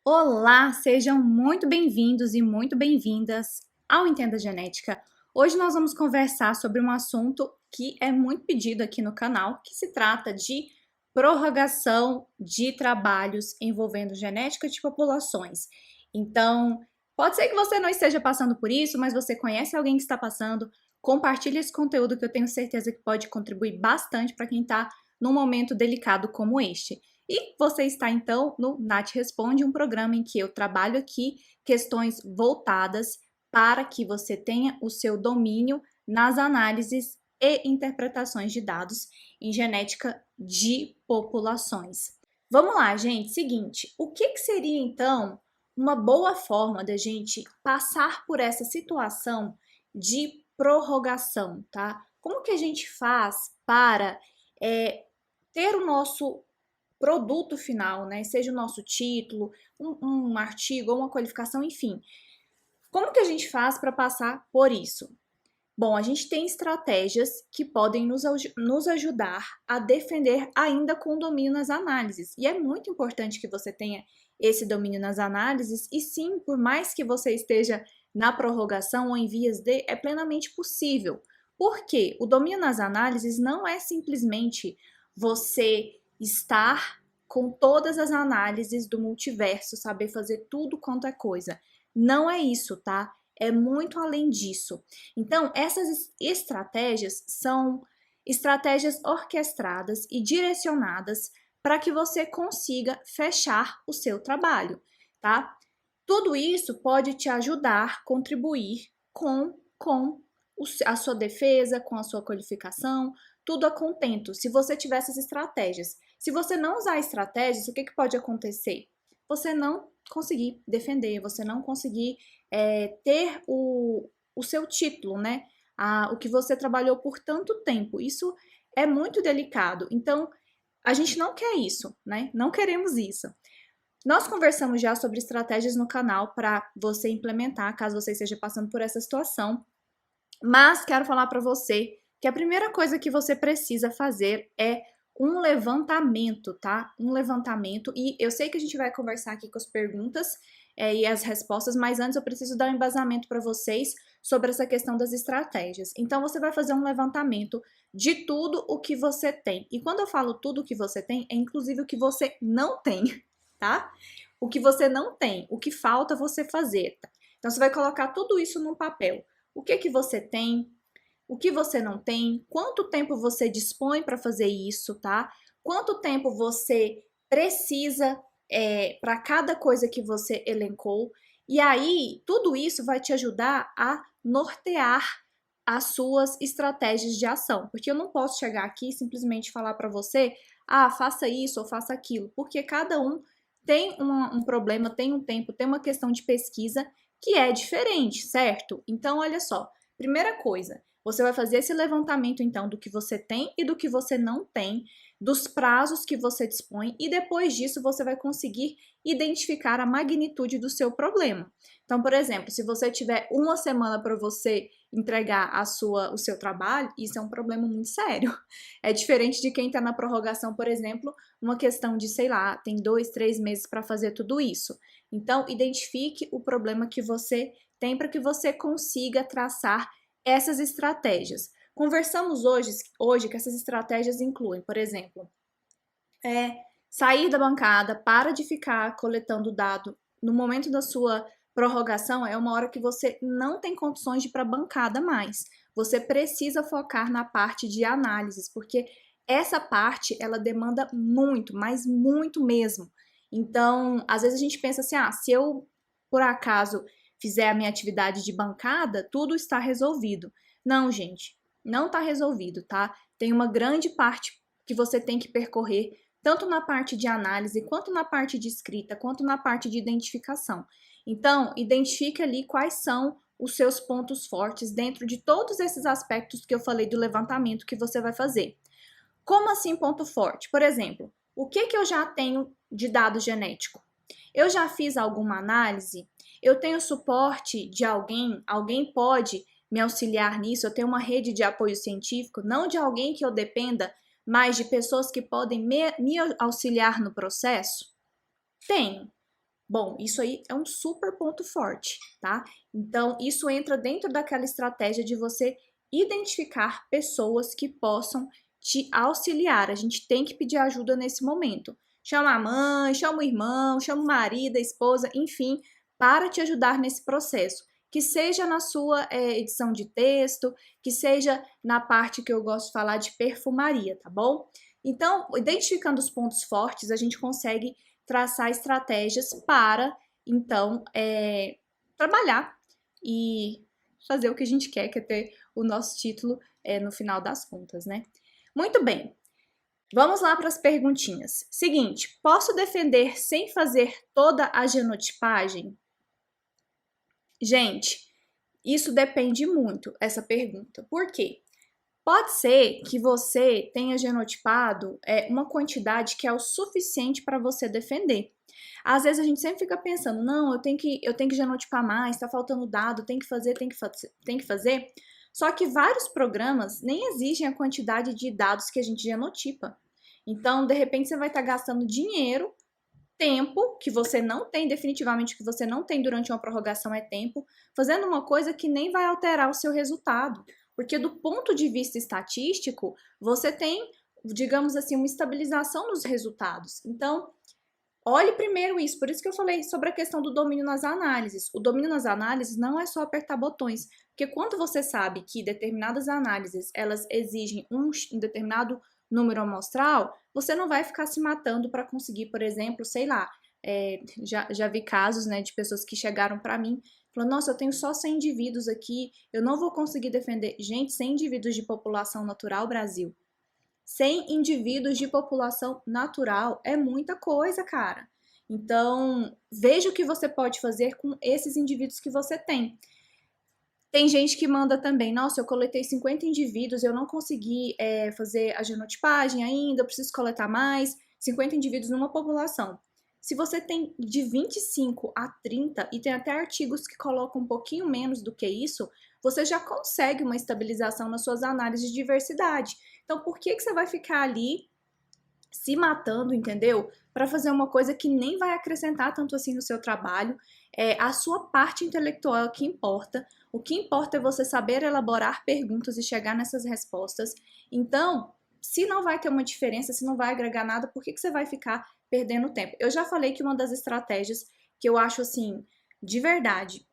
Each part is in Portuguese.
Olá, sejam muito bem-vindos e muito bem-vindas ao Entenda Genética. Hoje nós vamos conversar sobre um assunto que é muito pedido aqui no canal, que se trata de prorrogação de trabalhos envolvendo genética de populações. Então, pode ser que você não esteja passando por isso, mas você conhece alguém que está passando, compartilhe esse conteúdo que eu tenho certeza que pode contribuir bastante para quem está num momento delicado como este. E você está então no Nath Responde, um programa em que eu trabalho aqui questões voltadas para que você tenha o seu domínio nas análises e interpretações de dados em genética de populações. Vamos lá, gente. Seguinte, o que seria então uma boa forma da gente passar por essa situação de prorrogação, tá? Como que a gente faz para ter o nosso produto final, né? Seja o nosso título, um artigo ou uma qualificação, enfim. Como que a gente faz para passar por isso? Bom, a gente tem estratégias que podem nos ajudar a defender ainda com domínio nas análises. E é muito importante que você tenha esse domínio nas análises, e sim, por mais que você esteja na prorrogação ou em vias de, é plenamente possível. Porque o domínio nas análises não é simplesmente você estar com todas as análises do multiverso, saber fazer tudo quanto é coisa. Não é isso, tá? É muito além disso. Então, essas estratégias são estratégias orquestradas e direcionadas para que você consiga fechar o seu trabalho, tá? Tudo isso pode te ajudar, contribuir com a sua defesa, com a sua qualificação, tudo a contento, se você tiver essas estratégias. Se você não usar estratégias, o que pode acontecer? Você não conseguir defender, você não conseguir ter o seu título, né? O que você trabalhou por tanto tempo. Isso é muito delicado. Então, a gente não quer isso, né? Não queremos isso. Nós conversamos já sobre estratégias no canal para você implementar, caso você esteja passando por essa situação. Mas quero falar para você que a primeira coisa que você precisa fazer é um levantamento, tá? Um levantamento. E eu sei que a gente vai conversar aqui com as perguntas e as respostas, mas antes eu preciso dar um embasamento para vocês sobre essa questão das estratégias. Então, você vai fazer um levantamento de tudo o que você tem. E quando eu falo tudo o que você tem, é inclusive o que você não tem, tá? O que você não tem, o que falta você fazer. Tá? Então, você vai colocar tudo isso num papel. O que você tem, o que você não tem, quanto tempo você dispõe para fazer isso, tá? Quanto tempo você precisa para cada coisa que você elencou. E aí, tudo isso vai te ajudar a nortear as suas estratégias de ação. Porque eu não posso chegar aqui e simplesmente falar para você, faça isso ou faça aquilo. Porque cada um tem um problema, tem um tempo, tem uma questão de pesquisa que é diferente, certo? Então, olha só, primeira coisa, você vai fazer esse levantamento então do que você tem e do que você não tem, dos prazos que você dispõe, e depois disso você vai conseguir identificar a magnitude do seu problema. Então, por exemplo, se você tiver uma semana para você entregar o seu trabalho, isso é um problema muito sério. É diferente de quem está na prorrogação, por exemplo, uma questão de, sei lá, tem 2, 3 meses para fazer tudo isso. Então, identifique o problema que você tem para que você consiga traçar essas estratégias. Conversamos hoje que essas estratégias incluem, por exemplo, sair da bancada, para de ficar coletando dado. No momento da sua prorrogação, é uma hora que você não tem condições de ir para a bancada mais. Você precisa focar na parte de análises, porque essa parte, ela demanda muito, mas muito mesmo. Então, às vezes a gente pensa assim, se eu, por acaso, fizer a minha atividade de bancada, tudo está resolvido. Não, gente, não está resolvido, tá? Tem uma grande parte que você tem que percorrer, tanto na parte de análise, quanto na parte de escrita, quanto na parte de identificação. Então, identifique ali quais são os seus pontos fortes dentro de todos esses aspectos que eu falei do levantamento que você vai fazer. Como assim ponto forte? Por exemplo, o que eu já tenho de dado genético? Eu já fiz alguma análise? Eu tenho suporte de alguém? Alguém pode me auxiliar nisso? Eu tenho uma rede de apoio científico, não de alguém que eu dependa, mas de pessoas que podem me auxiliar no processo? Tenho. Bom, isso aí é um super ponto forte, tá? Então, isso entra dentro daquela estratégia de você identificar pessoas que possam te auxiliar. A gente tem que pedir ajuda nesse momento. Chama a mãe, chama o irmão, chama o marido, a esposa, enfim, para te ajudar nesse processo. Que seja na sua edição de texto, que seja na parte que eu gosto de falar de perfumaria, tá bom? Então, identificando os pontos fortes, a gente consegue traçar estratégias para, então, trabalhar e fazer o que a gente quer, que é ter o nosso título no final das contas, né? Muito bem, vamos lá para as perguntinhas. Seguinte, posso defender sem fazer toda a genotipagem? Gente, isso depende muito, essa pergunta. Por quê? Pode ser que você tenha genotipado uma quantidade que é o suficiente para você defender. Às vezes a gente sempre fica pensando, não, eu tenho que genotipar mais, tá faltando dado, tem que fazer, tem que fazer. Só que vários programas nem exigem a quantidade de dados que a gente genotipa. Então, de repente, você vai estar gastando dinheiro, tempo, que você não tem, definitivamente que você não tem durante uma prorrogação é tempo, fazendo uma coisa que nem vai alterar o seu resultado. Porque do ponto de vista estatístico, você tem, digamos assim, uma estabilização nos resultados. Então, olhe primeiro isso. Por isso que eu falei sobre a questão do domínio nas análises. O domínio nas análises não é só apertar botões. Porque quando você sabe que determinadas análises, elas exigem um determinado número amostral, você não vai ficar se matando para conseguir, por exemplo, sei lá, já vi casos, né, de pessoas que chegaram para mim falando, nossa, eu tenho só 100 indivíduos aqui, eu não vou conseguir defender. Gente, 100 indivíduos de população natural, Brasil. 100 indivíduos de população natural é muita coisa, cara. Então, veja o que você pode fazer com esses indivíduos que você tem. Tem gente que manda também, nossa, eu coletei 50 indivíduos, eu não consegui fazer a genotipagem ainda, eu preciso coletar mais, 50 indivíduos numa população. Se você tem de 25 a 30, e tem até artigos que colocam um pouquinho menos do que isso, você já consegue uma estabilização nas suas análises de diversidade. Então, por que você vai ficar ali se matando, entendeu? Para fazer uma coisa que nem vai acrescentar tanto assim no seu trabalho. A sua parte intelectual é o que importa. O que importa é você saber elaborar perguntas e chegar nessas respostas. Então, se não vai ter uma diferença, se não vai agregar nada, por que você vai ficar perdendo tempo? Eu já falei que uma das estratégias que eu acho assim, de verdade,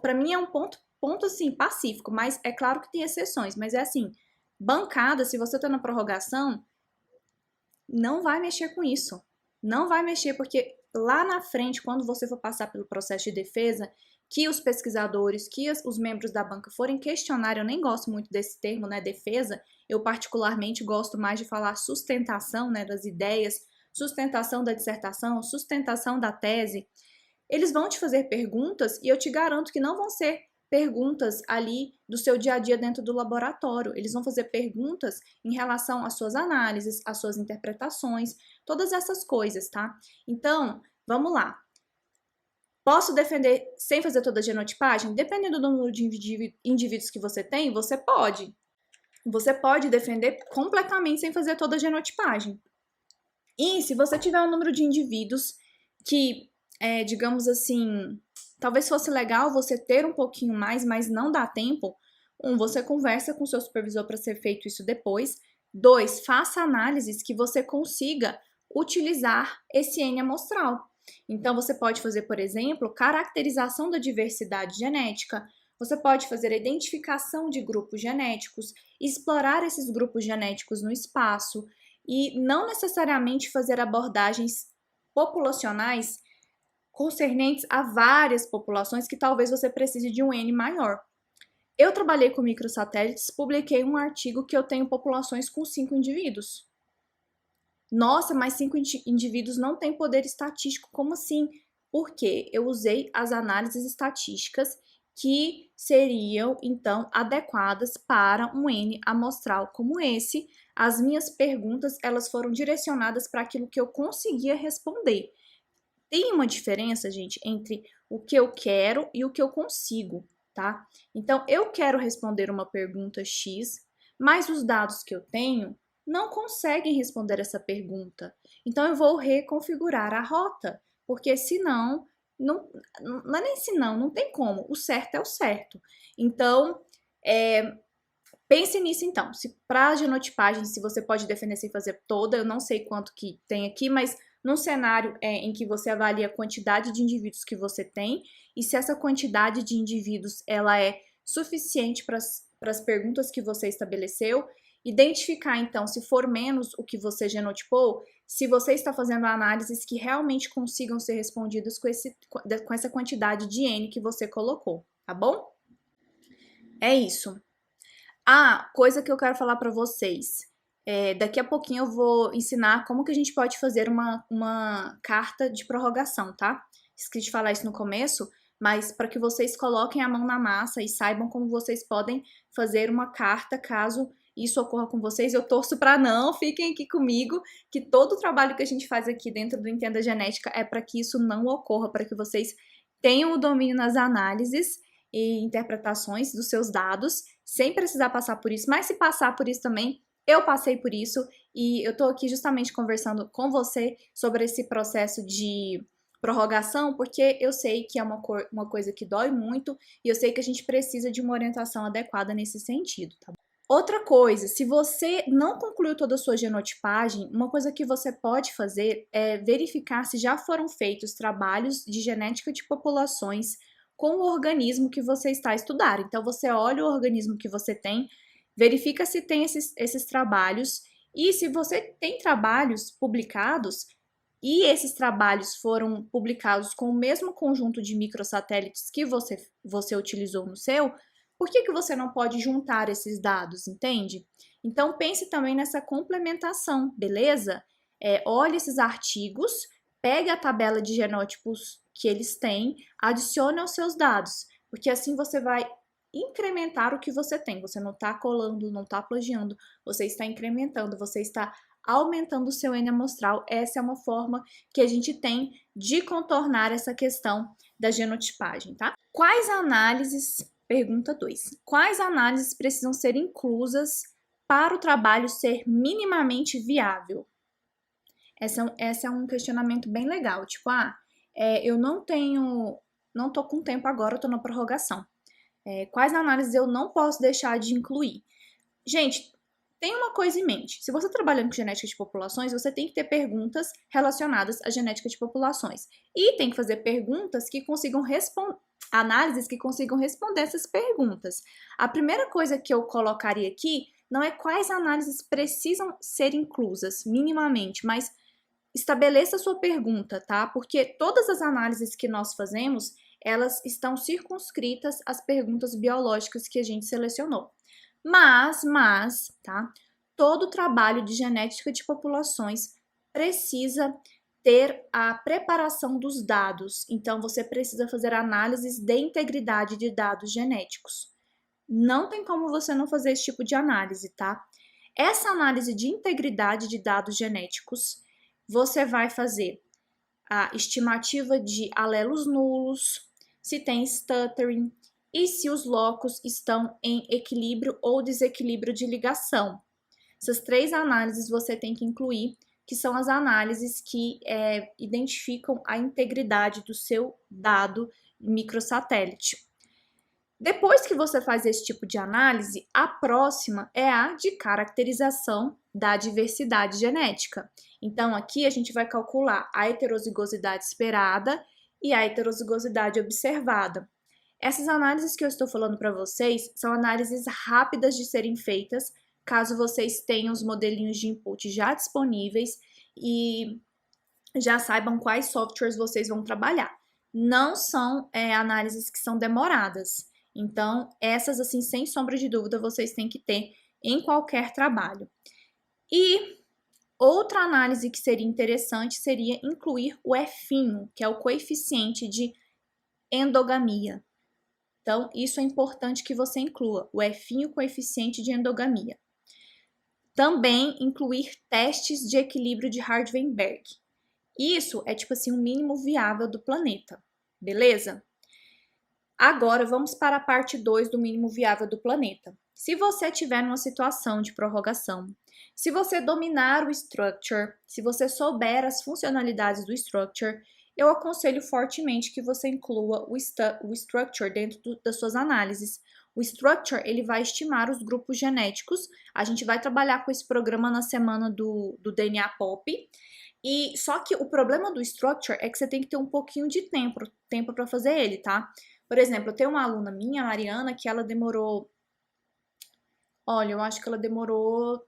para mim é um ponto assim, pacífico, mas é claro que tem exceções, mas é assim, bancada, se você tá na prorrogação, não vai mexer com isso. Não vai mexer, porque lá na frente, quando você for passar pelo processo de defesa, que os pesquisadores, que os membros da banca forem questionar, eu nem gosto muito desse termo, né, defesa, eu particularmente gosto mais de falar sustentação, né, das ideias, sustentação da dissertação, sustentação da tese. Eles vão te fazer perguntas e eu te garanto que não vão ser perguntas ali do seu dia a dia dentro do laboratório. Eles vão fazer perguntas em relação às suas análises, às suas interpretações, todas essas coisas, tá? Então, vamos lá. Posso defender sem fazer toda a genotipagem? Dependendo do número de indivíduos que você tem, você pode. Você pode defender completamente sem fazer toda a genotipagem. E se você tiver um número de indivíduos que, digamos assim, talvez fosse legal você ter um pouquinho mais, mas não dá tempo. Você conversa com o seu supervisor para ser feito isso depois. 2, faça análises que você consiga utilizar esse N amostral. Então, você pode fazer, por exemplo, caracterização da diversidade genética, você pode fazer a identificação de grupos genéticos, explorar esses grupos genéticos no espaço e não necessariamente fazer abordagens populacionais concernentes a várias populações que talvez você precise de um N maior. Eu trabalhei com microsatélites, publiquei um artigo que eu tenho populações com 5 indivíduos. Nossa, mas 5 indivíduos não têm poder estatístico, como assim? Porque eu usei as análises estatísticas que seriam, então, adequadas para um N amostral como esse. As minhas perguntas, elas foram direcionadas para aquilo que eu conseguia responder. Tem uma diferença, gente, entre o que eu quero e o que eu consigo, tá? Então, eu quero responder uma pergunta X, mas os dados que eu tenho não conseguem responder essa pergunta. Então, eu vou reconfigurar a rota. porque senão, não é nem senão, não tem como, o certo é o certo. Então, pense nisso então, se para genotipagem, se você pode defender sem fazer toda, eu não sei quanto que tem aqui, mas num cenário em que você avalia a quantidade de indivíduos que você tem, e se essa quantidade de indivíduos ela é suficiente para as perguntas que você estabeleceu, identificar então se for menos o que você genotipou, se você está fazendo análises que realmente consigam ser respondidas com essa quantidade de N que você colocou, tá bom? É isso. Ah, coisa que eu quero falar para vocês. Daqui a pouquinho eu vou ensinar como que a gente pode fazer uma carta de prorrogação, tá? Esqueci de falar isso no começo, mas para que vocês coloquem a mão na massa e saibam como vocês podem fazer uma carta caso isso ocorra com vocês. Eu torço para não, fiquem aqui comigo, que todo o trabalho que a gente faz aqui dentro do Entenda Genética é para que isso não ocorra, para que vocês tenham o domínio nas análises e interpretações dos seus dados, sem precisar passar por isso, mas se passar por isso também, eu passei por isso e eu tô aqui justamente conversando com você sobre esse processo de prorrogação, porque eu sei que é uma coisa que dói muito e eu sei que a gente precisa de uma orientação adequada nesse sentido, tá bom? Outra coisa, se você não concluiu toda a sua genotipagem, uma coisa que você pode fazer é verificar se já foram feitos trabalhos de genética de populações com o organismo que você está a estudar. Então, você olha o organismo que você tem, verifica se tem esses trabalhos, e se você tem trabalhos publicados, e esses trabalhos foram publicados com o mesmo conjunto de microsatélites que você utilizou no seu, por que você não pode juntar esses dados, entende? Então, pense também nessa complementação, beleza? Olhe esses artigos, pegue a tabela de genótipos que eles têm, adicione aos seus dados, porque assim você vai incrementar o que você tem. Você não está colando, não está plagiando, você está incrementando, você está aumentando o seu N amostral. Essa é uma forma que a gente tem de contornar essa questão da genotipagem, tá? Quais análises, pergunta 2, quais análises precisam ser inclusas para o trabalho ser minimamente viável? Esse é um questionamento bem legal, tipo, eu não tô com tempo agora, eu tô na prorrogação. Quais análises eu não posso deixar de incluir? Gente, tem uma coisa em mente. Se você está trabalhando com genética de populações, você tem que ter perguntas relacionadas à genética de populações. E tem que fazer perguntas que consigam análises que consigam responder essas perguntas. A primeira coisa que eu colocaria aqui não é quais análises precisam ser inclusas minimamente, mas estabeleça a sua pergunta, tá? Porque todas as análises que nós fazemos, elas estão circunscritas às perguntas biológicas que a gente selecionou. Mas, tá? Todo trabalho de genética de populações precisa ter a preparação dos dados. Então, você precisa fazer análises de integridade de dados genéticos. Não tem como você não fazer esse tipo de análise, tá? Essa análise de integridade de dados genéticos, você vai fazer a estimativa de alelos nulos, se tem stuttering e se os locos estão em equilíbrio ou desequilíbrio de ligação. Essas 3 análises você tem que incluir, que são as análises que identificam a integridade do seu dado microsatélite. Depois que você faz esse tipo de análise, a próxima é a de caracterização da diversidade genética. Então, aqui a gente vai calcular a heterozigosidade esperada e a heterozigosidade observada. Essas análises que eu estou falando para vocês são análises rápidas de serem feitas, caso vocês tenham os modelinhos de input já disponíveis e já saibam quais softwares vocês vão trabalhar. Não são análises que são demoradas. Então, essas, assim, sem sombra de dúvida, vocês têm que ter em qualquer trabalho. E outra análise que seria interessante seria incluir o F-inho, que é o coeficiente de endogamia. Então, isso é importante que você inclua, o F-inho coeficiente de endogamia. Também incluir testes de equilíbrio de Hardy-Weinberg. Isso é, tipo assim, o mínimo viável do planeta, beleza? Agora, vamos para a parte 2 do mínimo viável do planeta. Se você estiver numa situação de prorrogação, se você dominar o structure, se você souber as funcionalidades do structure eu aconselho fortemente que você inclua o structure dentro das suas análises. O structure, ele vai estimar os grupos genéticos. A gente vai trabalhar com esse programa na semana do DNA Pop. E só que o problema do structure é que você tem que ter um pouquinho de tempo para fazer ele, tá? Por exemplo, eu tenho uma aluna minha, a Mariana, que ela demorou... Olha, eu acho que ela demorou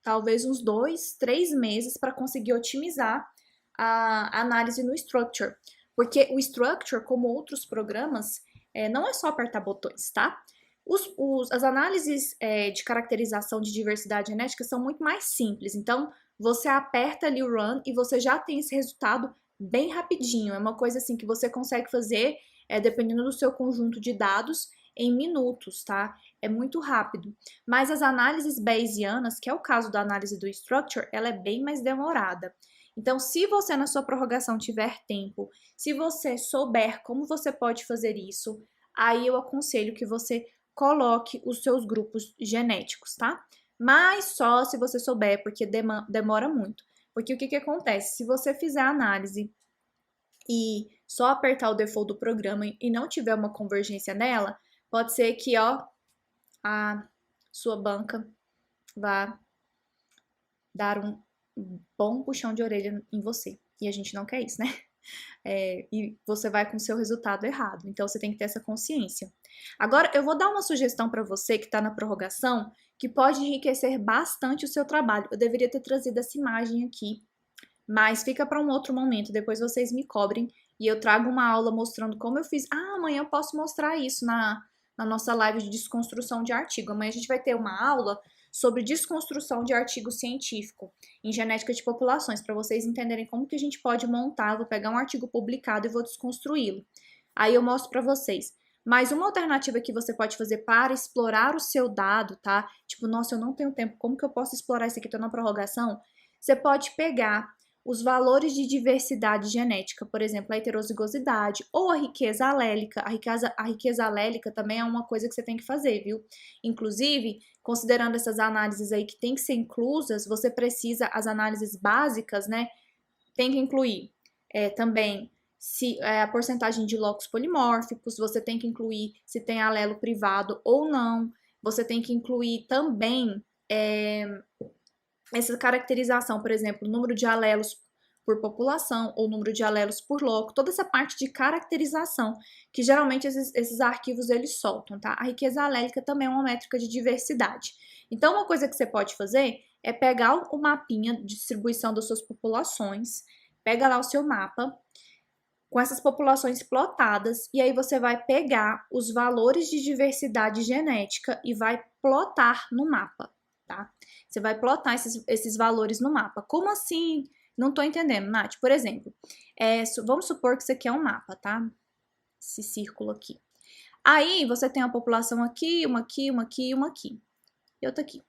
talvez uns 2, 3 meses para conseguir otimizar a análise no Structure. Porque o Structure, como outros programas, não é só apertar botões, tá? As análises de caracterização de diversidade genética são muito mais simples. Então, você aperta ali o Run e você já tem esse resultado bem rapidinho. É uma coisa assim que você consegue fazer, dependendo do seu conjunto de dados, em minutos, tá? É muito rápido. Mas as análises bayesianas, que é o caso da análise do Structure, ela é bem mais demorada. Então, se você na sua prorrogação tiver tempo, se você souber como você pode fazer isso, aí eu aconselho que você coloque os seus grupos genéticos, tá? Mas só se você souber, porque demora muito. Porque o que acontece? Se você fizer a análise e só apertar o default do programa e não tiver uma convergência nela, pode ser que, ó, a sua banca vá dar um bom puxão de orelha em você. E a gente não quer isso, né? E você vai com o seu resultado errado. Então, você tem que ter essa consciência. Agora, eu vou dar uma sugestão para você que está na prorrogação, que pode enriquecer bastante o seu trabalho. Eu deveria ter trazido essa imagem aqui, mas fica para um outro momento. Depois vocês me cobrem e eu trago uma aula mostrando como eu fiz. Ah, amanhã eu posso mostrar isso na nossa live de desconstrução de artigo. Amanhã a gente vai ter uma aula sobre desconstrução de artigo científico em genética de populações, para vocês entenderem como que a gente pode montar. Eu vou pegar um artigo publicado e vou desconstruí-lo. Aí eu mostro para vocês. Mas uma alternativa que você pode fazer para explorar o seu dado, tá? Tipo, nossa, eu não tenho tempo, como que eu posso explorar isso aqui? Tô na prorrogação. Você pode pegar os valores de diversidade genética, por exemplo, a heterozigosidade ou a riqueza alélica. A riqueza alélica também é uma coisa que você tem que fazer, viu? Inclusive, considerando essas análises aí que tem que ser inclusas, você precisa, as análises básicas, né, tem que incluir também a porcentagem de locos polimórficos, você tem que incluir se tem alelo privado ou não, você tem que incluir também essa caracterização, por exemplo, número de alelos por população ou número de alelos por loco, toda essa parte de caracterização que geralmente esses arquivos eles soltam, tá? A riqueza alélica também é uma métrica de diversidade. Então, uma coisa que você pode fazer é pegar o mapinha de distribuição das suas populações, pega lá o seu mapa com essas populações plotadas e aí você vai pegar os valores de diversidade genética e vai plotar no mapa, tá? Você vai plotar esses valores no mapa. Como assim? Não tô entendendo, Nath. Por exemplo, vamos supor que isso aqui é um mapa, tá? Esse círculo aqui. Aí, você tem uma população aqui, uma aqui, uma aqui e uma aqui. E outra aqui.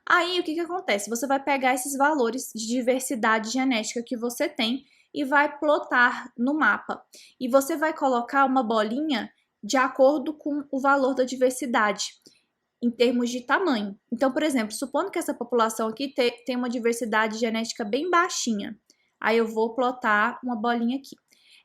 Aí, o que acontece? Você vai pegar esses valores de diversidade genética que você tem e vai plotar no mapa. E você vai colocar uma bolinha de acordo com o valor da diversidade em termos de tamanho. Então, por exemplo, supondo que essa população aqui tem uma diversidade genética bem baixinha, aí eu vou plotar uma bolinha aqui.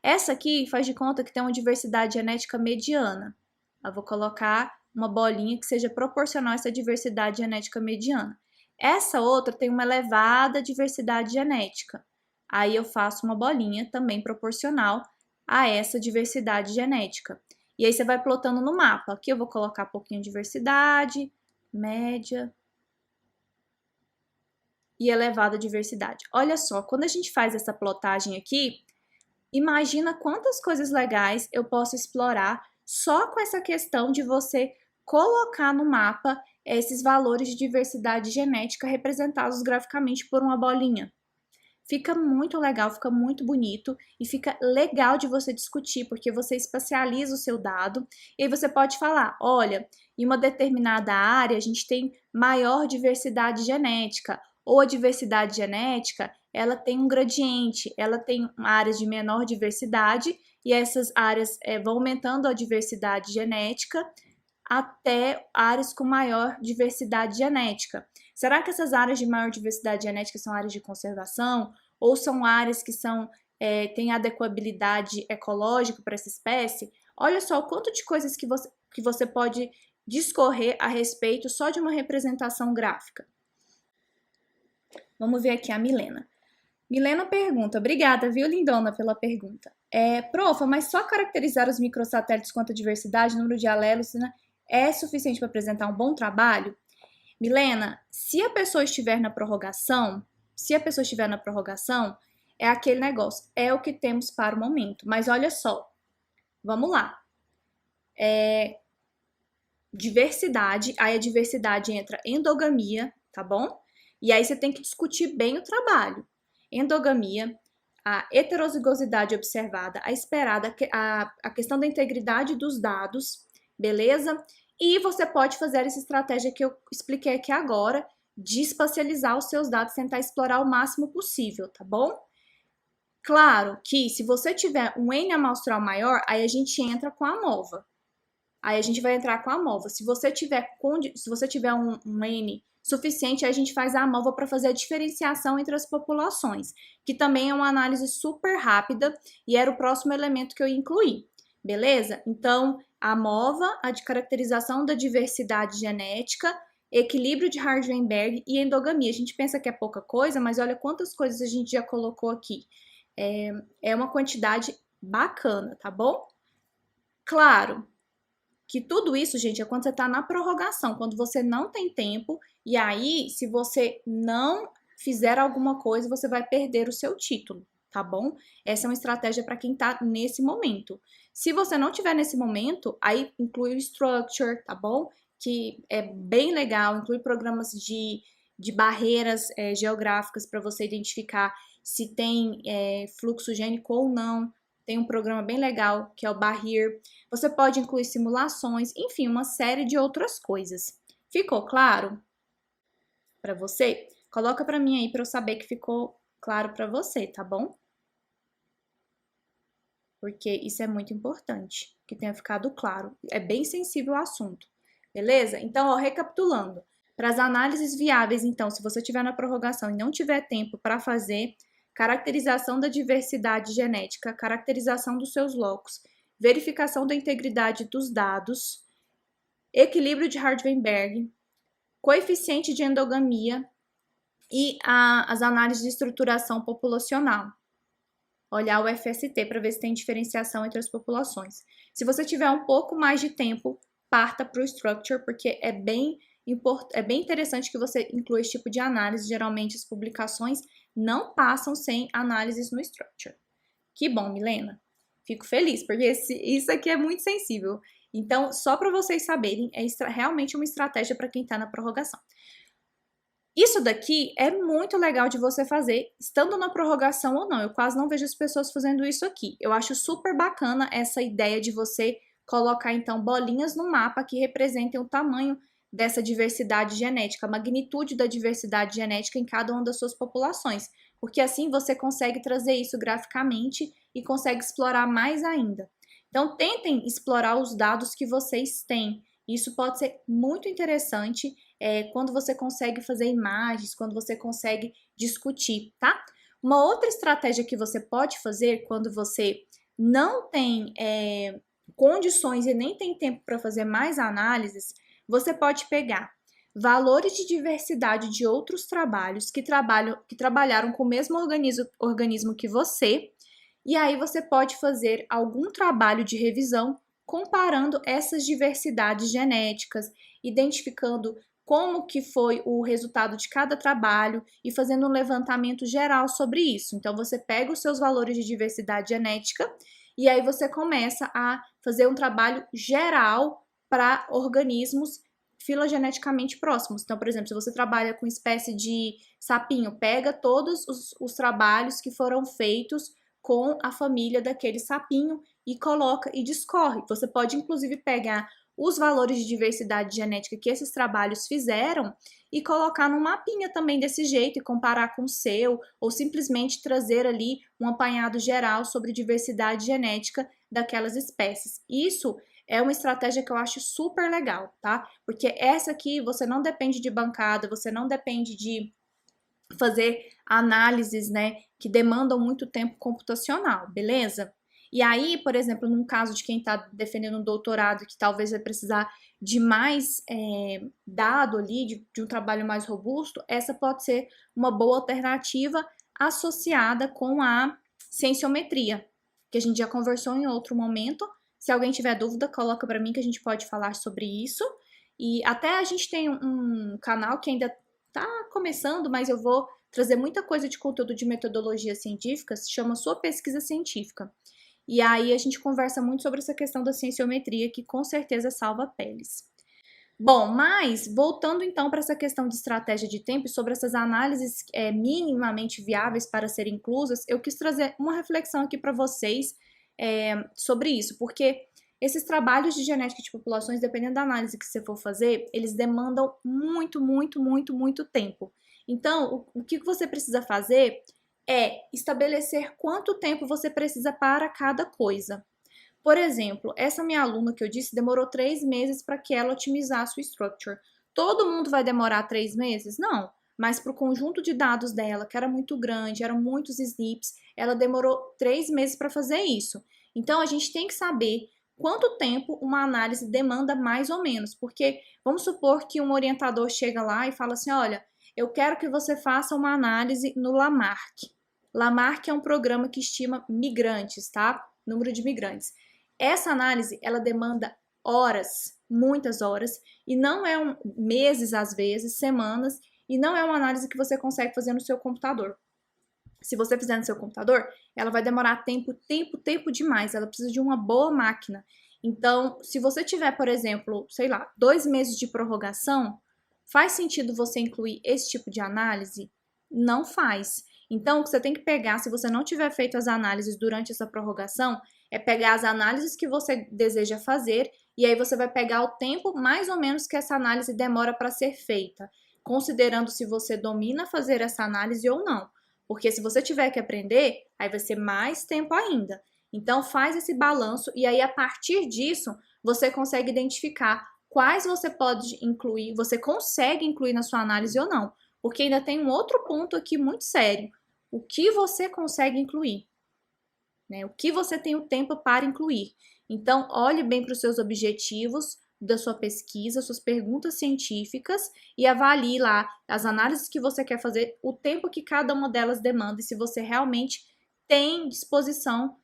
Essa aqui faz de conta que tem uma diversidade genética mediana. Eu vou colocar uma bolinha que seja proporcional a essa diversidade genética mediana. Essa outra tem uma elevada diversidade genética. Aí eu faço uma bolinha também proporcional a essa diversidade genética. E aí você vai plotando no mapa. Aqui eu vou colocar pouquinho de diversidade, média e elevada diversidade. Olha só, quando a gente faz essa plotagem aqui, imagina quantas coisas legais eu posso explorar só com essa questão de você colocar no mapa esses valores de diversidade genética representados graficamente por uma bolinha. Fica muito legal, fica muito bonito e fica legal de você discutir, porque você espacializa o seu dado e aí você pode falar, olha, em uma determinada área a gente tem maior diversidade genética, ou a diversidade genética, ela tem um gradiente, ela tem áreas de menor diversidade e essas áreas vão aumentando a diversidade genética até áreas com maior diversidade genética. Será que essas áreas de maior diversidade genética são áreas de conservação ou são áreas que são tem adequabilidade ecológica para essa espécie, olha só o quanto de coisas que você pode discorrer a respeito só de uma representação gráfica. Vamos ver aqui a Milena. Milena pergunta, obrigada, viu, lindona, pela pergunta. Profa, mas só caracterizar os microsatélites quanto a diversidade, número de alelos, né, é suficiente para apresentar um bom trabalho? Milena, se a pessoa estiver na prorrogação, é aquele negócio, é o que temos para o momento. Mas olha só, vamos lá. Diversidade, aí a diversidade entra endogamia, tá bom? E aí você tem que discutir bem o trabalho. Endogamia, a heterozigosidade observada, a esperada, a questão da integridade dos dados, beleza? E você pode fazer essa estratégia que eu expliquei aqui agora, de espacializar os seus dados, tentar explorar o máximo possível, tá bom? Claro que se você tiver um N amostral maior, aí a gente entra com a MOVA. Aí a gente vai entrar com a MOVA. Se você tiver um N suficiente, aí a gente faz a AMOVA para fazer a diferenciação entre as populações, que também é uma análise super rápida e era o próximo elemento que eu incluí, beleza? Então, a AMOVA, a de caracterização da diversidade genética, equilíbrio de Hardt-Weinberg e endogamia. A gente pensa que é pouca coisa, mas olha quantas coisas a gente já colocou aqui. É uma quantidade bacana, tá bom? Claro que tudo isso, gente, é quando você está na prorrogação, quando você não tem tempo, e aí, se você não fizer alguma coisa, você vai perder o seu título, tá bom? Essa é uma estratégia para quem está nesse momento. Se você não tiver nesse momento, aí inclui o Structure, tá bom? Que é bem legal, inclui programas de barreiras geográficas para você identificar se tem fluxo gênico ou não. Tem um programa bem legal, que é o Barrier. Você pode incluir simulações, enfim, uma série de outras coisas. Ficou claro para você? Coloca para mim aí para eu saber que ficou claro para você, tá bom? Porque isso é muito importante, que tenha ficado claro. É bem sensível o assunto, beleza? Então, ó, recapitulando. Para as análises viáveis, então, se você estiver na prorrogação e não tiver tempo para fazer, caracterização da diversidade genética, caracterização dos seus locos, verificação da integridade dos dados, equilíbrio de Hardt-Weinberg, coeficiente de endogamia e as análises de estruturação populacional. Olhar o FST para ver se tem diferenciação entre as populações. Se você tiver um pouco mais de tempo, parta para o Structure, porque é bem interessante que você inclua esse tipo de análise. Geralmente as publicações não passam sem análises no Structure. Que bom, Milena. Fico feliz, porque isso aqui é muito sensível. Então, só para vocês saberem, é realmente uma estratégia para quem está na prorrogação. Isso daqui é muito legal de você fazer, estando na prorrogação ou não. Eu quase não vejo as pessoas fazendo isso aqui. Eu acho super bacana essa ideia de você colocar, então, bolinhas no mapa que representem o tamanho dessa diversidade genética, a magnitude da diversidade genética em cada uma das suas populações, porque assim você consegue trazer isso graficamente e consegue explorar mais ainda. Então, tentem explorar os dados que vocês têm. Isso pode ser muito interessante quando você consegue fazer imagens, quando você consegue discutir, tá? Uma outra estratégia que você pode fazer quando você não tem condições e nem tem tempo para fazer mais análises, você pode pegar valores de diversidade de outros trabalhos que trabalharam com o mesmo organismo que você, e aí você pode fazer algum trabalho de revisão comparando essas diversidades genéticas, identificando como que foi o resultado de cada trabalho e fazendo um levantamento geral sobre isso. Então, você pega os seus valores de diversidade genética e aí você começa a fazer um trabalho geral para organismos filogeneticamente próximos. Então, por exemplo, se você trabalha com espécie de sapinho, pega todos os trabalhos que foram feitos com a família daquele sapinho e coloca e discorre. Você pode, inclusive, pegar os valores de diversidade genética que esses trabalhos fizeram e colocar num mapinha também desse jeito e comparar com o seu, ou simplesmente trazer ali um apanhado geral sobre diversidade genética daquelas espécies. Isso é uma estratégia que eu acho super legal, tá? Porque essa aqui você não depende de bancada, você não depende de fazer análises, né, que demandam muito tempo computacional, beleza? E aí, por exemplo, num caso de quem está defendendo um doutorado que talvez vai precisar de mais dado ali, de um trabalho mais robusto, essa pode ser uma boa alternativa associada com a cienciometria, que a gente já conversou em outro momento. Se alguém tiver dúvida, coloca para mim que a gente pode falar sobre isso. E até a gente tem um canal que ainda está começando, mas eu vou trazer muita coisa de conteúdo de metodologia científica, se chama Sua Pesquisa Científica. E aí a gente conversa muito sobre essa questão da cienciometria, que com certeza salva peles. Bom, mas voltando então para essa questão de estratégia de tempo e sobre essas análises minimamente viáveis para serem inclusas, eu quis trazer uma reflexão aqui para vocês sobre isso, porque esses trabalhos de genética de populações, dependendo da análise que você for fazer, eles demandam muito, muito, muito, muito tempo. Então, o que você precisa fazer é estabelecer quanto tempo você precisa para cada coisa. Por exemplo, essa minha aluna que eu disse demorou 3 meses para que ela otimizasse o structure. Todo mundo vai demorar 3 meses? Não. Mas para o conjunto de dados dela, que era muito grande, eram muitos SNPs, ela demorou 3 meses para fazer isso. Então, a gente tem que saber quanto tempo uma análise demanda mais ou menos. Porque vamos supor que um orientador chega lá e fala assim, olha, eu quero que você faça uma análise no Lamarck. Lamarck é um programa que estima migrantes, tá? Número de migrantes. Essa análise, ela demanda horas, muitas horas, e não é meses às vezes, semanas, e não é uma análise que você consegue fazer no seu computador. Se você fizer no seu computador, ela vai demorar tempo demais, ela precisa de uma boa máquina. Então, se você tiver, por exemplo, sei lá, 2 meses de prorrogação, faz sentido você incluir esse tipo de análise? Não faz. Então, o que você tem que pegar, se você não tiver feito as análises durante essa prorrogação, é pegar as análises que você deseja fazer e aí você vai pegar o tempo mais ou menos que essa análise demora para ser feita, considerando se você domina fazer essa análise ou não. Porque se você tiver que aprender, aí vai ser mais tempo ainda. Então, faz esse balanço e aí, a partir disso, você consegue identificar quais você pode incluir, você consegue incluir na sua análise ou não. Porque ainda tem um outro ponto aqui muito sério. O que você consegue incluir? Né? O que você tem o tempo para incluir? Então, olhe bem para os seus objetivos da sua pesquisa, suas perguntas científicas e avalie lá as análises que você quer fazer, o tempo que cada uma delas demanda e se você realmente tem disposição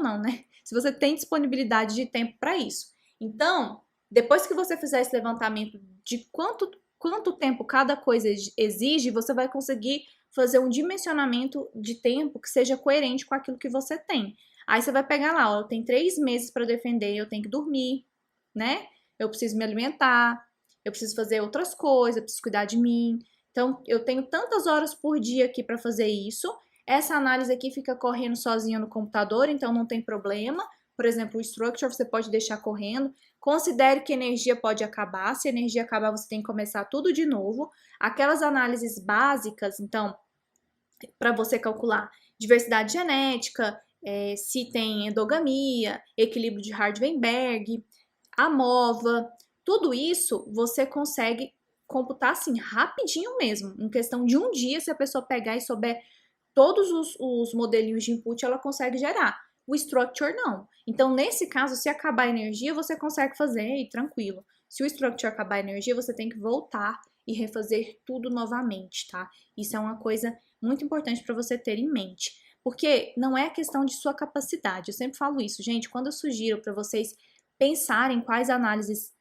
não, né? Se você tem disponibilidade de tempo para isso. Então, depois que você fizer esse levantamento de quanto tempo cada coisa exige, você vai conseguir fazer um dimensionamento de tempo que seja coerente com aquilo que você tem. Aí você vai pegar lá, ó, eu tenho 3 meses para defender, eu tenho que dormir, né? Eu preciso me alimentar, eu preciso fazer outras coisas, eu preciso cuidar de mim. Então, eu tenho tantas horas por dia aqui para fazer isso. Essa análise aqui fica correndo sozinha no computador, então não tem problema. Por exemplo, o structure você pode deixar correndo. Considere que a energia pode acabar. Se a energia acabar, você tem que começar tudo de novo. Aquelas análises básicas, então, para você calcular diversidade genética, se tem endogamia, equilíbrio de Hardy-Weinberg, AMOVA, tudo isso você consegue computar assim rapidinho mesmo. Em questão de um dia, se a pessoa pegar e souber todos os modelinhos de input, ela consegue gerar. O structure não. Então, nesse caso, se acabar a energia, você consegue fazer e tranquilo. Se o structure acabar a energia, você tem que voltar e refazer tudo novamente, tá? Isso é uma coisa muito importante para você ter em mente. Porque não é questão de sua capacidade. Eu sempre falo isso, gente. Quando eu sugiro para vocês pensarem quais análises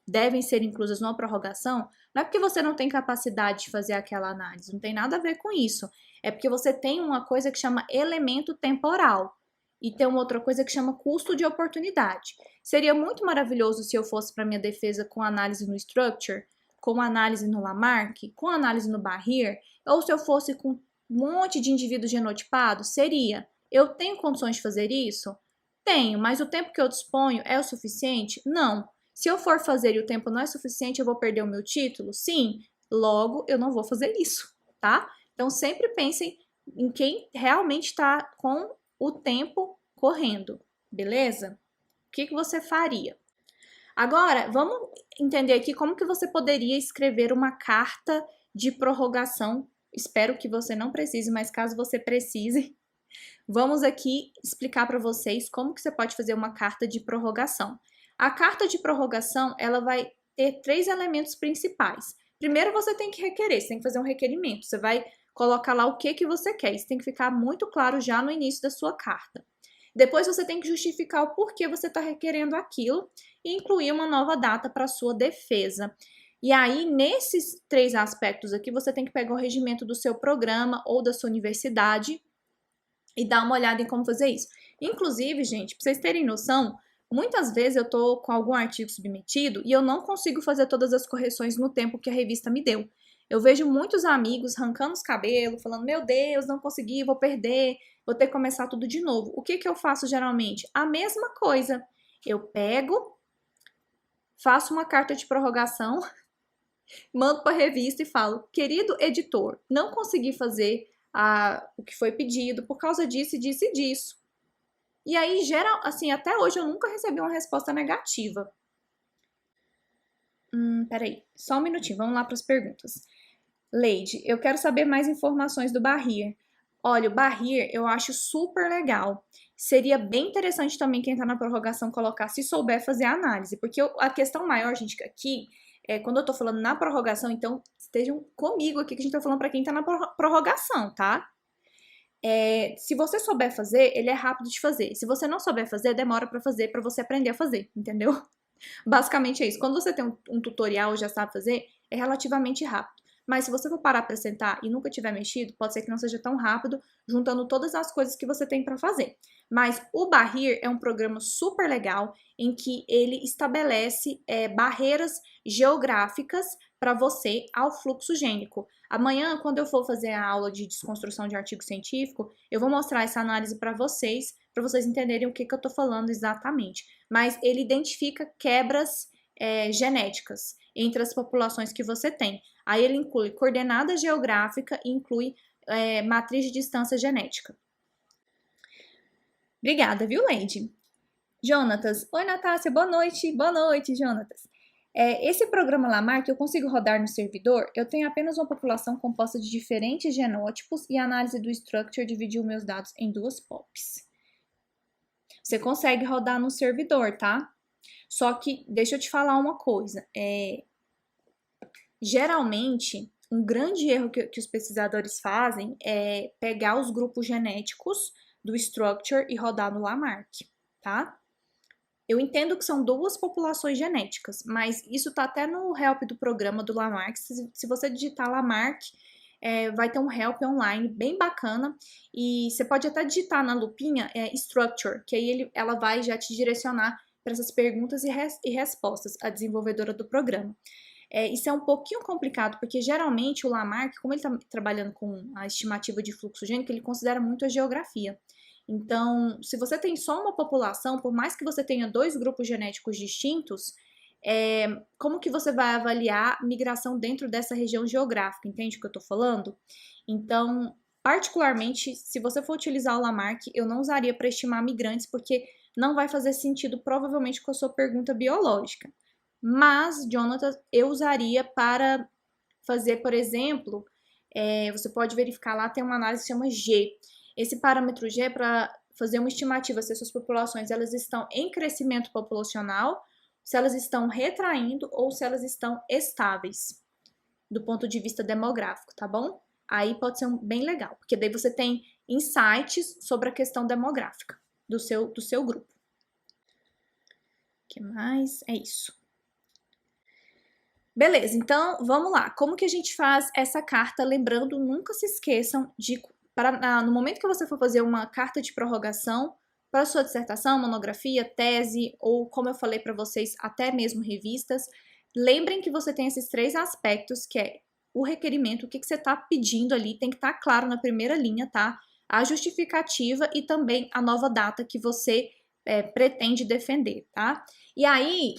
devem ser inclusas numa prorrogação, não é porque você não tem capacidade de fazer aquela análise, não tem nada a ver com isso. É porque você tem uma coisa que chama elemento temporal e tem uma outra coisa que chama custo de oportunidade. Seria muito maravilhoso se eu fosse para minha defesa com análise no Structure, com análise no Lamarck, com análise no Barrier, ou se eu fosse com um monte de indivíduos genotipados, seria. Eu tenho condições de fazer isso? Tenho, mas o tempo que eu disponho é o suficiente? Não. Se eu for fazer e o tempo não é suficiente, eu vou perder o meu título? Sim. Logo, eu não vou fazer isso, tá? Então, sempre pensem em quem realmente está com o tempo correndo, beleza? O que você faria? Agora, vamos entender aqui como que você poderia escrever uma carta de prorrogação espero que você não precise, mas caso você precise, vamos aqui explicar para vocês como que você pode fazer uma carta de prorrogação. A carta de prorrogação, ela vai ter 3 elementos principais. Primeiro, você tem que requerer, você tem que fazer um requerimento. Você vai colocar lá o que você quer. Isso tem que ficar muito claro já no início da sua carta. Depois, você tem que justificar o porquê você está requerendo aquilo e incluir uma nova data para a sua defesa. E aí, nesses 3 aspectos aqui, você tem que pegar o regimento do seu programa ou da sua universidade e dar uma olhada em como fazer isso. Inclusive, gente, para vocês terem noção, muitas vezes eu tô com algum artigo submetido e eu não consigo fazer todas as correções no tempo que a revista me deu. Eu vejo muitos amigos arrancando os cabelos, falando, meu Deus, não consegui, vou perder, vou ter que começar tudo de novo. O que eu faço geralmente? A mesma coisa. Eu pego, faço uma carta de prorrogação, mando para a revista e falo, querido editor, não consegui fazer o que foi pedido por causa disso e disso e disso. E aí, assim, até hoje eu nunca recebi uma resposta negativa. Peraí, só um minutinho, vamos lá para as perguntas. Leide, eu quero saber mais informações do Barrier. Olha, o Barrier eu acho super legal. Seria bem interessante também quem tá na prorrogação colocar, se souber fazer a análise. Porque a questão maior, gente, aqui, quando eu tô falando na prorrogação, então estejam comigo aqui que a gente tá falando para quem tá na prorrogação, tá? Se você souber fazer, ele é rápido de fazer. Se você não souber fazer, demora para fazer, para você aprender a fazer, entendeu? Basicamente é isso. Quando você tem um tutorial e já sabe fazer, é relativamente rápido. Mas se você for parar para sentar e nunca tiver mexido, pode ser que não seja tão rápido, juntando todas as coisas que você tem para fazer. Mas o Barrier é um programa super legal em que ele estabelece barreiras geográficas para você ao fluxo gênico. Amanhã, quando eu for fazer a aula de desconstrução de artigo científico, eu vou mostrar essa análise para vocês entenderem o que eu estou falando exatamente. Mas ele identifica quebras genéticas entre as populações que você tem. Aí ele inclui coordenada geográfica e inclui matriz de distância genética. Obrigada, viu, Leide? Jonatas. Oi, Natácia. Boa noite. Boa noite, Jonatas. Esse programa Lamarck eu consigo rodar no servidor? Eu tenho apenas uma população composta de diferentes genótipos e a análise do structure dividiu meus dados em 2 POPs. Você consegue rodar no servidor, tá? Só que, deixa eu te falar uma coisa. Geralmente, um grande erro que os pesquisadores fazem é pegar os grupos genéticos do structure e rodar no Lamarck, tá? Eu entendo que são 2 populações genéticas, mas isso tá até no help do programa do Lamarck. Se você digitar Lamarck, vai ter um help online bem bacana e você pode até digitar na lupinha structure, que aí ela vai já te direcionar para essas perguntas e respostas, a desenvolvedora do programa. Isso é um pouquinho complicado, porque geralmente o Lamarck, como ele está trabalhando com a estimativa de fluxo gênico, ele considera muito a geografia. Então, se você tem só uma população, por mais que você tenha 2 grupos genéticos distintos, como que você vai avaliar migração dentro dessa região geográfica? Entende o que eu estou falando? Então, particularmente, se você for utilizar o Lamarck, eu não usaria para estimar migrantes, porque não vai fazer sentido, provavelmente, com a sua pergunta biológica. Mas, Jonathan, eu usaria para fazer, por exemplo, você pode verificar lá, tem uma análise que chama G. Esse parâmetro G é para fazer uma estimativa se as suas populações elas estão em crescimento populacional, se elas estão retraindo ou se elas estão estáveis, do ponto de vista demográfico, tá bom? Aí pode ser bem legal, porque daí você tem insights sobre a questão demográfica do seu grupo. O que mais? É isso. Beleza, então vamos lá. Como que a gente faz essa carta? Lembrando, nunca se esqueçam de, no momento que você for fazer uma carta de prorrogação para sua dissertação, monografia, tese ou, como eu falei para vocês, até mesmo revistas, lembrem que você tem esses 3 aspectos, que é o requerimento, o que você está pedindo ali, tem que estar claro na primeira linha, tá? A justificativa e também a nova data que você pretende defender, tá? E aí,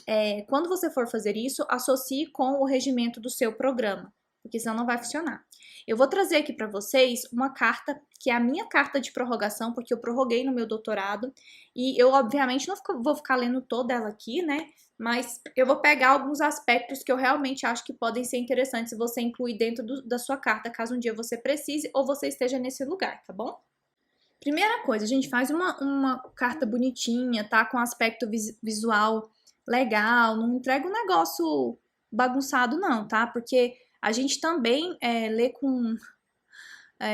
quando você for fazer isso, associe com o regimento do seu programa, porque senão não vai funcionar. Eu vou trazer aqui para vocês uma carta, que é a minha carta de prorrogação, porque eu prorroguei no meu doutorado, e eu, obviamente, não vou ficar lendo toda ela aqui, né? mas eu vou pegar alguns aspectos que eu realmente acho que podem ser interessantes se você incluir dentro da sua carta, caso um dia você precise ou você esteja nesse lugar, tá bom? Primeira coisa, a gente faz uma carta bonitinha, tá? Com aspecto visual legal, não entrega um negócio bagunçado não, tá? Porque a gente também lê com...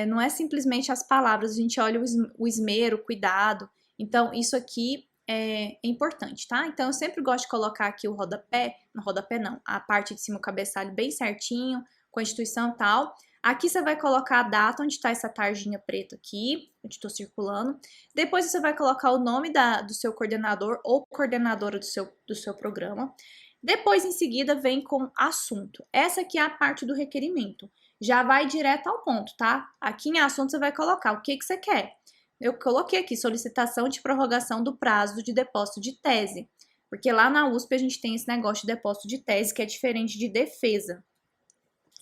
não é simplesmente as palavras, a gente olha o esmero, o cuidado. Então, isso aqui é importante, tá? Então, eu sempre gosto de colocar aqui o rodapé, no rodapé não, a parte de cima, o cabeçalho bem certinho, Constituição e tal. Aqui você vai colocar a data, onde está essa tarjinha preta aqui, onde estou circulando. Depois você vai colocar o nome do seu coordenador ou coordenadora do seu programa. Depois, em seguida, vem com assunto. Essa aqui é a parte do requerimento. Já vai direto ao ponto, tá? Aqui em assunto você vai colocar o que você quer. Eu coloquei aqui solicitação de prorrogação do prazo de depósito de tese, porque lá na USP a gente tem esse negócio de depósito de tese que é diferente de defesa.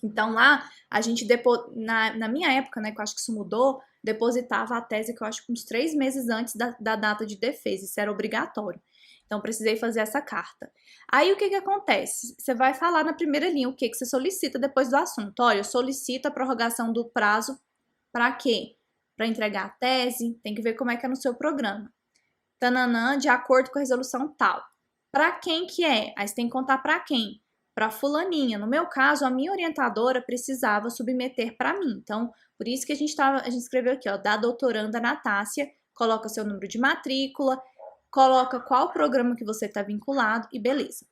Então lá a gente, na minha época, né, que eu acho que isso mudou, depositava a tese que eu acho que uns 3 meses antes da data de defesa, isso era obrigatório. Então precisei fazer essa carta. Aí o que acontece? Você vai falar na primeira linha o que você solicita depois do assunto. Olha, eu solicito a prorrogação do prazo para quê? Para entregar a tese, tem que ver como é que é no seu programa. Tananã, de acordo com a resolução tal. Para quem que é? Aí você tem que contar para quem? Para fulaninha. No meu caso, a minha orientadora precisava submeter para mim. Então, por isso que a gente escreveu aqui, ó, da doutoranda Natácia, coloca seu número de matrícula, coloca qual programa que você está vinculado e beleza.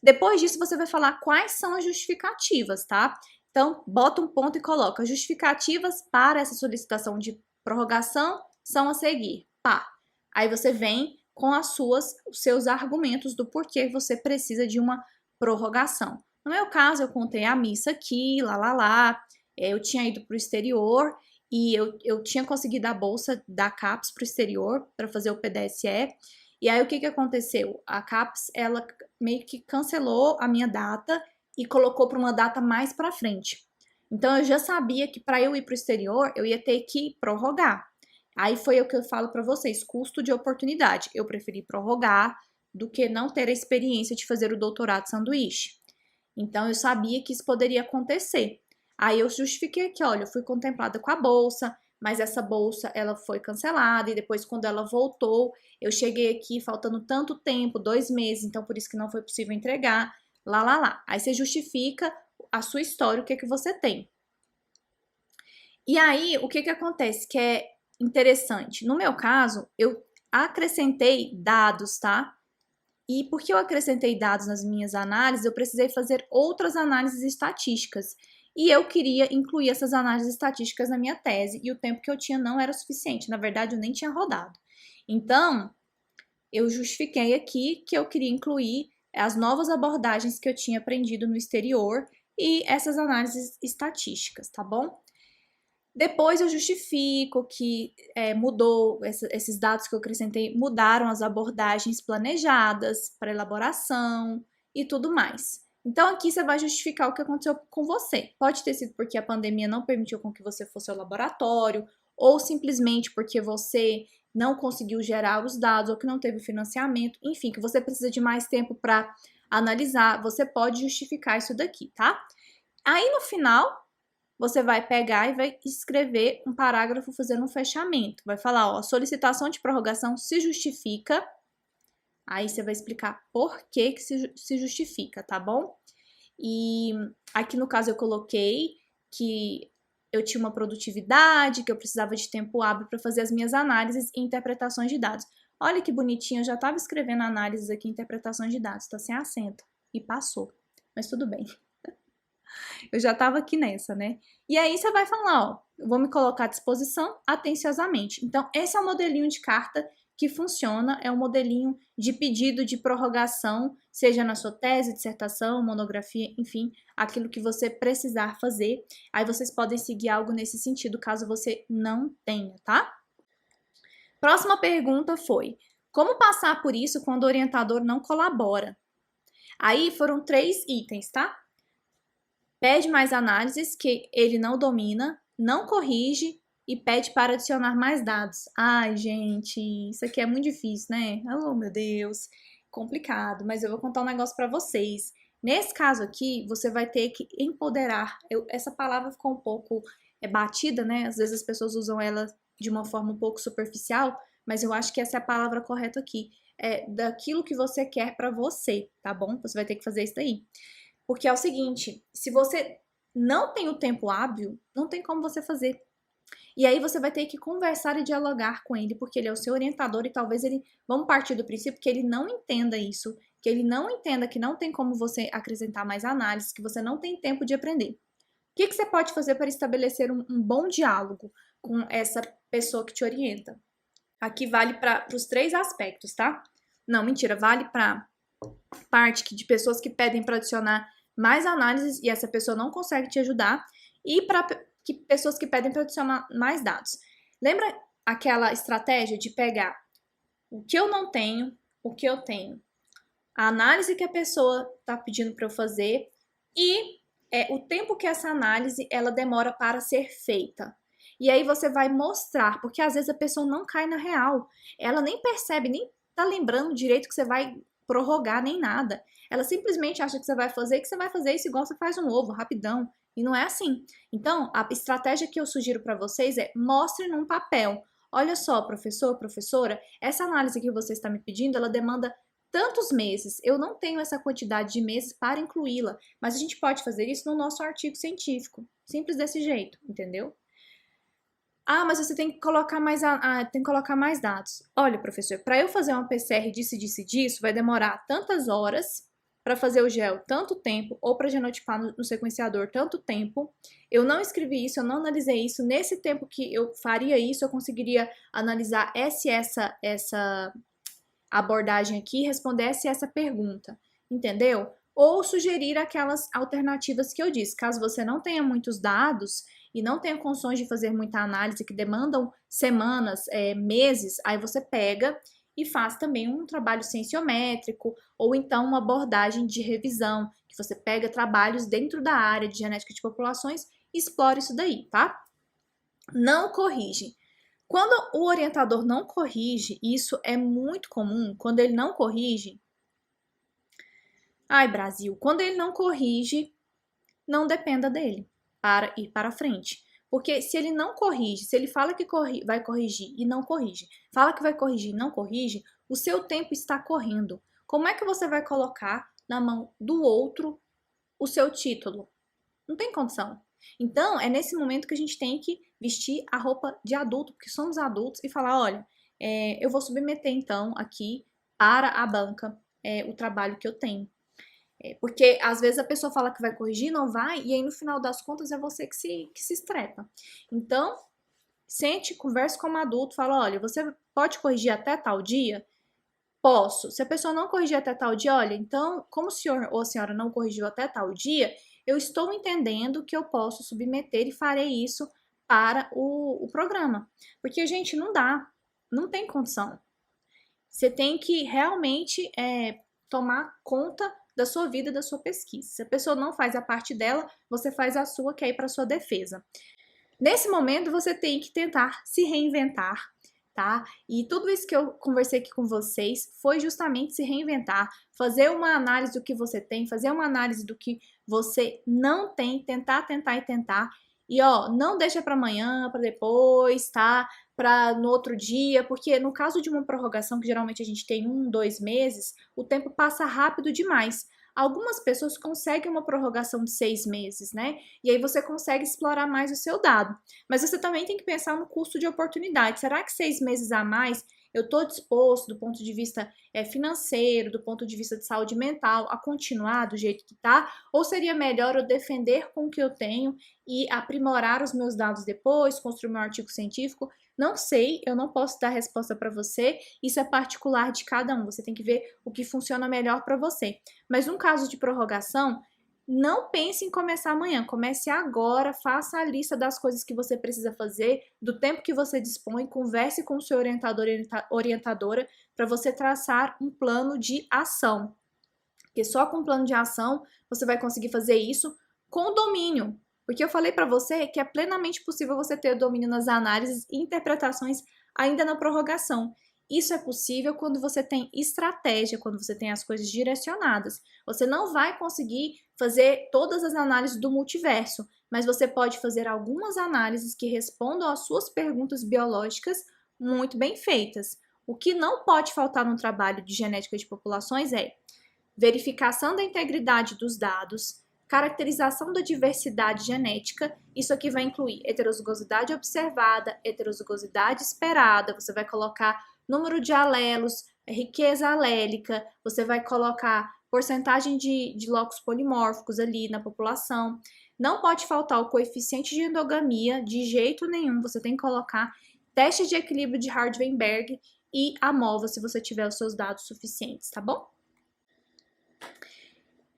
Depois disso, você vai falar quais são as justificativas, tá? Então, bota um ponto e coloca justificativas para essa solicitação de prorrogação são a seguir. Pá. Aí você vem com os seus argumentos do porquê você precisa de uma prorrogação. No meu caso, eu contei a missa aqui, eu tinha ido para o exterior e eu tinha conseguido a bolsa da CAPES para o exterior para fazer o PDSE. E aí o que aconteceu? A CAPES, ela meio que cancelou a minha data e colocou para uma data mais para frente. Então eu já sabia que para eu ir para o exterior, eu ia ter que prorrogar. Aí foi o que eu falo para vocês, custo de oportunidade. Eu preferi prorrogar do que não ter a experiência de fazer o doutorado sanduíche. Então eu sabia que isso poderia acontecer. Aí eu justifiquei aqui, olha, eu fui contemplada com a bolsa, mas essa bolsa ela foi cancelada e depois quando ela voltou, eu cheguei aqui faltando tanto tempo, 2 meses, então por isso que não foi possível entregar, lá. Aí você justifica a sua história, o que você tem. E aí, o que acontece que é interessante? No meu caso, eu acrescentei dados, tá? E porque eu acrescentei dados nas minhas análises, eu precisei fazer outras análises estatísticas. E eu queria incluir essas análises estatísticas na minha tese, e o tempo que eu tinha não era suficiente. Na verdade, eu nem tinha rodado. Então, eu justifiquei aqui que eu queria incluir as novas abordagens que eu tinha aprendido no exterior e essas análises estatísticas, tá bom? Depois eu justifico que mudou, esses dados que eu acrescentei mudaram as abordagens planejadas para elaboração e tudo mais. Então aqui você vai justificar o que aconteceu com você. Pode ter sido porque a pandemia não permitiu com que você fosse ao laboratório, ou simplesmente porque você não conseguiu gerar os dados, ou que não teve financiamento, enfim, que você precisa de mais tempo para analisar, você pode justificar isso daqui, tá? Aí no final, você vai pegar e vai escrever um parágrafo fazendo um fechamento. Vai falar, ó, solicitação de prorrogação se justifica. Aí você vai explicar por que se justifica, tá bom? E aqui no caso eu coloquei que eu tinha uma produtividade, que eu precisava de tempo hábil para fazer as minhas análises e interpretações de dados. Olha que bonitinho, eu já estava escrevendo análises aqui, interpretações de dados, tá sem acento. E passou, mas tudo bem. Eu já estava aqui nessa, né? E aí você vai falar, ó, eu vou me colocar à disposição atenciosamente. Então, esse é o modelinho de carta que funciona, é um modelinho de pedido de prorrogação, seja na sua tese, dissertação, monografia, enfim, aquilo que você precisar fazer. Aí vocês podem seguir algo nesse sentido, caso você não tenha, tá? Próxima pergunta foi, como passar por isso quando o orientador não colabora? Aí foram 3 itens, tá? Pede mais análises que ele não domina, não corrige e pede para adicionar mais dados. Ai, gente, isso aqui é muito difícil, né? Oh, meu Deus. complicado, mas eu vou contar um negócio para vocês. Nesse caso aqui, você vai ter que empoderar. Essa palavra ficou um pouco batida, né? Às vezes as pessoas usam ela de uma forma um pouco superficial, mas eu acho que essa é a palavra correta aqui. É daquilo que você quer para você, tá bom? Você vai ter que fazer isso daí. Porque é o seguinte, se você não tem o tempo hábil, não tem como você fazer. E aí você vai ter que conversar e dialogar com ele, porque ele é o seu orientador e talvez ele, vamos partir do princípio que ele não entenda isso, que ele não entenda que não tem como você acrescentar mais análise, que você não tem tempo de aprender. O que você pode fazer para estabelecer um bom diálogo com essa pessoa que te orienta? Aqui vale para os 3 aspectos, tá? Não, mentira, vale para parte de pessoas que pedem para adicionar mais análises e essa pessoa não consegue te ajudar, e para pessoas que pedem para adicionar mais dados. Lembra aquela estratégia de pegar o que eu não tenho, o que eu tenho, a análise que a pessoa está pedindo para eu fazer e o tempo que essa análise ela demora para ser feita. E aí você vai mostrar, porque às vezes a pessoa não cai na real, ela nem percebe, nem tá lembrando direito que você vai prorrogar nem nada. Ela simplesmente acha que você vai fazer isso igual você faz um ovo, rapidão. E não é assim. Então, a estratégia que eu sugiro para vocês é mostre num papel. Olha só, professor, professora, essa análise que você está me pedindo, ela demanda tantos meses. Eu não tenho essa quantidade de meses para incluí-la, mas a gente pode fazer isso no nosso artigo científico. Simples desse jeito, entendeu? Ah, mas você tem que colocar mais dados. Olha, professor, para eu fazer uma PCR disso, vai demorar tantas horas, para fazer o gel tanto tempo, ou para genotipar no sequenciador tanto tempo. Eu não escrevi isso, eu não analisei isso. Nesse tempo que eu faria isso, eu conseguiria analisar essa abordagem aqui, responder essa pergunta, entendeu? Ou sugerir aquelas alternativas que eu disse. Caso você não tenha muitos dados e não tenha condições de fazer muita análise que demandam semanas, meses, aí você pega e faz também um trabalho cienciométrico ou então uma abordagem de revisão, que você pega trabalhos dentro da área de genética de populações e explora isso daí, tá? Não corrige. Quando o orientador não corrige, isso é muito comum, quando ele não corrige, ai Brasil, quando ele não corrige, não dependa dele para ir para frente. Porque se ele não corrige, se ele fala que vai corrigir e não corrige, fala que vai corrigir e não corrige, o seu tempo está correndo. Como é que você vai colocar na mão do outro o seu título? Não tem condição. Então, é nesse momento que a gente tem que vestir a roupa de adulto, porque somos adultos, e falar, olha, eu vou submeter então aqui para a banca o trabalho que eu tenho. Porque às vezes a pessoa fala que vai corrigir, não vai, e aí no final das contas é você que se estrepa. Então, sente, converse como adulto, fala, olha, você pode corrigir até tal dia? Posso. Se a pessoa não corrigir até tal dia, olha, então, como o senhor ou a senhora não corrigiu até tal dia, eu estou entendendo que eu posso submeter e farei isso para o programa. Porque, gente, não dá, não tem condição. Você tem que realmente tomar conta da sua vida, da sua pesquisa. Se a pessoa não faz a parte dela, você faz a sua, que é ir para sua defesa. Nesse momento, você tem que tentar se reinventar, tá? E tudo isso que eu conversei aqui com vocês foi justamente se reinventar, fazer uma análise do que você tem, fazer uma análise do que você não tem, tentar. E ó, não deixa para amanhã, para depois, tá? Para no outro dia, porque no caso de uma prorrogação, que geralmente a gente tem 2 meses, o tempo passa rápido demais. Algumas pessoas conseguem uma prorrogação de 6 meses, né? E aí você consegue explorar mais o seu dado. Mas você também tem que pensar no custo de oportunidade. Será que 6 meses a mais eu estou disposto, do ponto de vista financeiro, do ponto de vista de saúde mental, a continuar do jeito que está? Ou seria melhor eu defender com o que eu tenho e aprimorar os meus dados depois, construir meu artigo científico? Não sei, eu não posso dar resposta para você, isso é particular de cada um, você tem que ver o que funciona melhor para você. Mas num caso de prorrogação, não pense em começar amanhã, comece agora, faça a lista das coisas que você precisa fazer, do tempo que você dispõe, converse com o seu orientador orientadora para você traçar um plano de ação. Porque só com um plano de ação você vai conseguir fazer isso com domínio. Porque eu falei para você que é plenamente possível você ter domínio nas análises e interpretações ainda na prorrogação. Isso é possível quando você tem estratégia, quando você tem as coisas direcionadas. Você não vai conseguir fazer todas as análises do multiverso, mas você pode fazer algumas análises que respondam às suas perguntas biológicas muito bem feitas. O que não pode faltar no trabalho de genética de populações é verificação da integridade dos dados, caracterização da diversidade genética. Isso aqui vai incluir heterozigosidade observada, heterozigosidade esperada, você vai colocar número de alelos, riqueza alélica, você vai colocar porcentagem de locos polimórficos ali na população. Não pode faltar o coeficiente de endogamia, de jeito nenhum, você tem que colocar teste de equilíbrio de Hardy-Weinberg e a MOVA, se você tiver os seus dados suficientes, tá bom?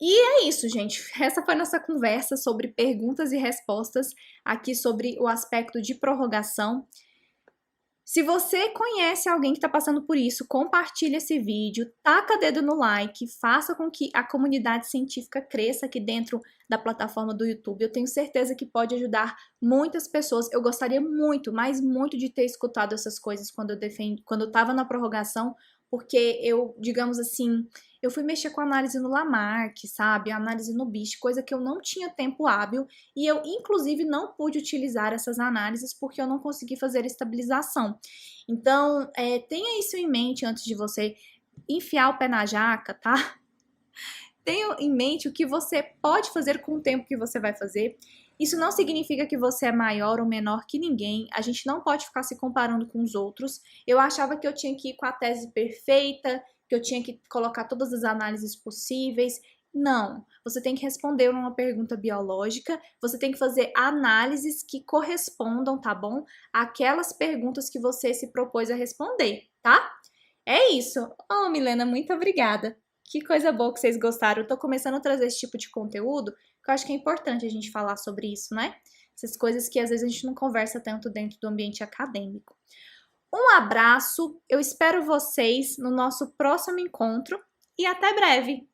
E é isso, gente. Essa foi nossa conversa sobre perguntas e respostas aqui sobre o aspecto de prorrogação. Se você conhece alguém que está passando por isso, compartilhe esse vídeo, taca dedo no like, faça com que a comunidade científica cresça aqui dentro da plataforma do YouTube. Eu tenho certeza que pode ajudar muitas pessoas. Eu gostaria muito, mas muito de ter escutado essas coisas quando eu estava na prorrogação, porque eu, digamos assim, eu fui mexer com análise no Lamarck, sabe? Análise no BIST, coisa que eu não tinha tempo hábil e eu, inclusive, não pude utilizar essas análises porque eu não consegui fazer estabilização. Então, tenha isso em mente antes de você enfiar o pé na jaca, tá? Tenha em mente o que você pode fazer com o tempo que você vai fazer. Isso não significa que você é maior ou menor que ninguém. A gente não pode ficar se comparando com os outros. Eu achava que eu tinha que ir com a tese perfeita, que eu tinha que colocar todas as análises possíveis. Não, você tem que responder uma pergunta biológica, você tem que fazer análises que correspondam, tá bom? Àquelas perguntas que você se propôs a responder, tá? É isso. Oh, Milena, muito obrigada. Que coisa boa que vocês gostaram. Eu tô começando a trazer esse tipo de conteúdo, que eu acho que é importante a gente falar sobre isso, né? Essas coisas que às vezes a gente não conversa tanto dentro do ambiente acadêmico. Um abraço, eu espero vocês no nosso próximo encontro e até breve!